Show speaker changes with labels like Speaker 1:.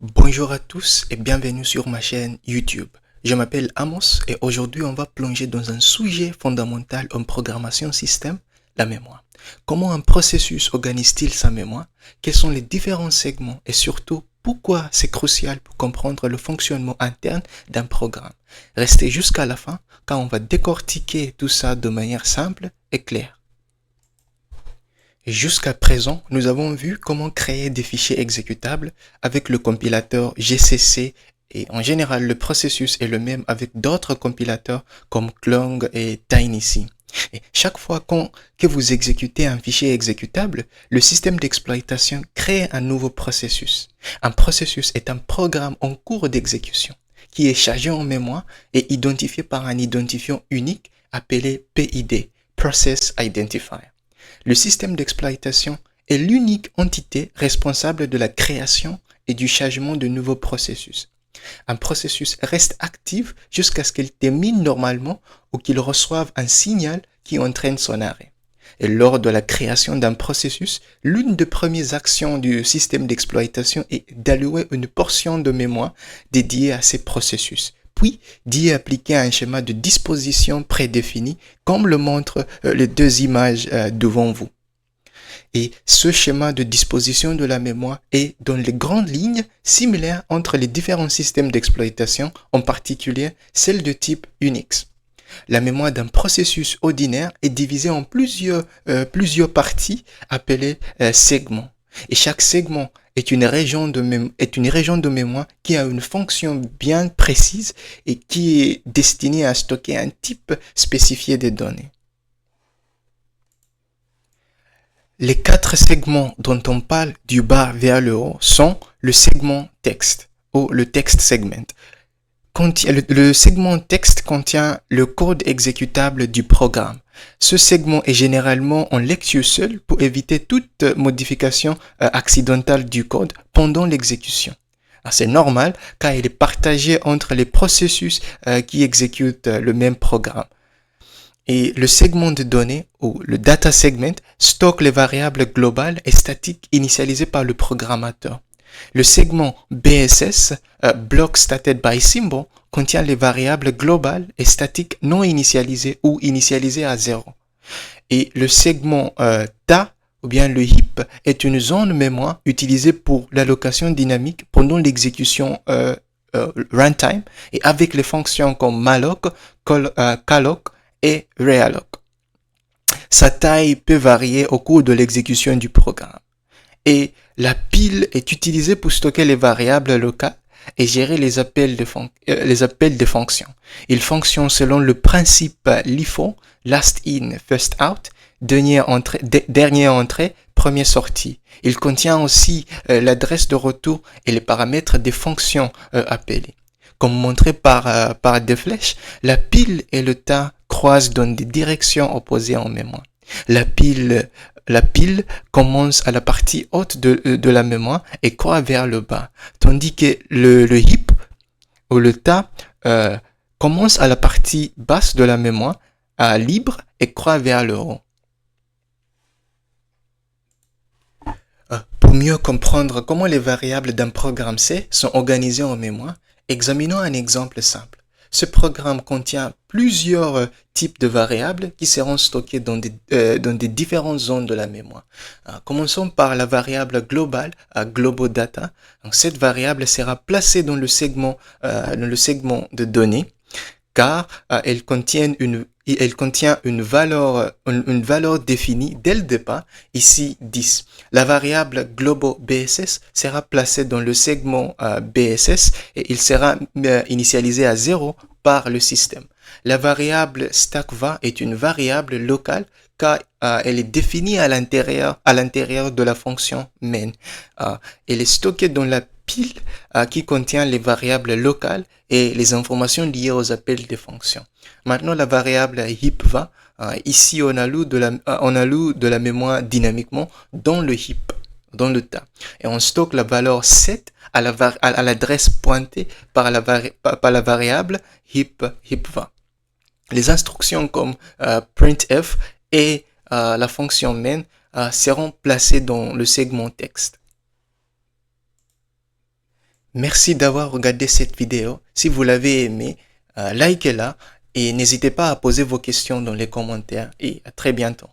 Speaker 1: Bonjour à tous et bienvenue sur ma chaîne YouTube. Je m'appelle Amos et aujourd'hui on va plonger dans un sujet fondamental en programmation système, la mémoire. Comment un processus organise-t-il sa mémoire? Quels sont les différents segments et surtout pourquoi c'est crucial pour comprendre le fonctionnement interne d'un programme? Restez jusqu'à la fin car on va décortiquer tout ça de manière simple et claire. Jusqu'à présent, nous avons vu comment créer des fichiers exécutables avec le compilateur GCC et en général le processus est le même avec d'autres compilateurs comme Clang et TinyC. Et chaque fois que vous exécutez un fichier exécutable, le système d'exploitation crée un nouveau processus. Un processus est un programme en cours d'exécution qui est chargé en mémoire et identifié par un identifiant unique appelé PID, Process Identifier. Le système d'exploitation est l'unique entité responsable de la création et du chargement de nouveaux processus. Un processus reste actif jusqu'à ce qu'il termine normalement ou qu'il reçoive un signal qui entraîne son arrêt. Et lors de la création d'un processus, l'une des premières actions du système d'exploitation est d'allouer une portion de mémoire dédiée à ces processus, puis d'y appliquer un schéma de disposition prédéfini, comme le montrent les deux images devant vous. Et ce schéma de disposition de la mémoire est dans les grandes lignes similaire entre les différents systèmes d'exploitation, en particulier celle de type Unix. La mémoire d'un processus ordinaire est divisée en plusieurs parties appelées segments. Et chaque segment est une région de mémoire qui a une fonction bien précise et qui est destinée à stocker un type spécifié de données. Les quatre segments dont on parle du bas vers le haut sont le segment texte ou le text segment. Le segment texte contient le code exécutable du programme. Ce segment est généralement en lecture seule pour éviter toute modification accidentelle du code pendant l'exécution. C'est normal car il est partagé entre les processus qui exécutent le même programme. Et le segment de données, ou le data segment, stocke les variables globales et statiques initialisées par le programmateur. Le segment BSS, Block Started by Symbol, contient les variables globales et statiques non initialisées ou initialisées à 0. Et le segment TA, ou bien le heap, est une zone mémoire utilisée pour l'allocation dynamique pendant l'exécution runtime et avec les fonctions comme malloc, calloc et realloc. Sa taille peut varier au cours de l'exécution du programme. Et la pile est utilisée pour stocker les variables locales et gérer les appels de fonctions. Il fonctionne selon le principe LIFO, last in, first out, dernière entrée, première sortie. Il contient aussi l'adresse de retour et les paramètres des fonctions appelées. Comme montré par des flèches, la pile et le tas croisent dans des directions opposées en mémoire. La pile commence à la partie haute de la mémoire et croît vers le bas, tandis que le heap ou le tas commence à la partie basse de la mémoire, libre et croît vers le haut. Pour mieux comprendre comment les variables d'un programme C sont organisées en mémoire, examinons un exemple simple. Ce programme contient plusieurs types de variables qui seront stockées dans des différentes zones de la mémoire. Commençons par la variable globale, global data. Donc, cette variable sera placée dans le segment de données car elle contient une valeur définie dès le départ, ici 10. La variable global BSS sera placée dans le segment BSS et il sera initialisé à 0 par le système. La variable stackVar est une variable locale car elle est définie à l'intérieur de la fonction main. Elle est stockée dans la pile qui contient les variables locales et les informations liées aux appels des fonctions. Maintenant, la variable heapVar, ici on alloue de la mémoire dynamiquement dans le heap, dans le tas. Et on stocke la valeur 7 à l'adresse pointée par la variable heapVar. Les instructions comme printf et la fonction main seront placées dans le segment texte. Merci d'avoir regardé cette vidéo. Si vous l'avez aimé, likez-la et n'hésitez pas à poser vos questions dans les commentaires et à très bientôt.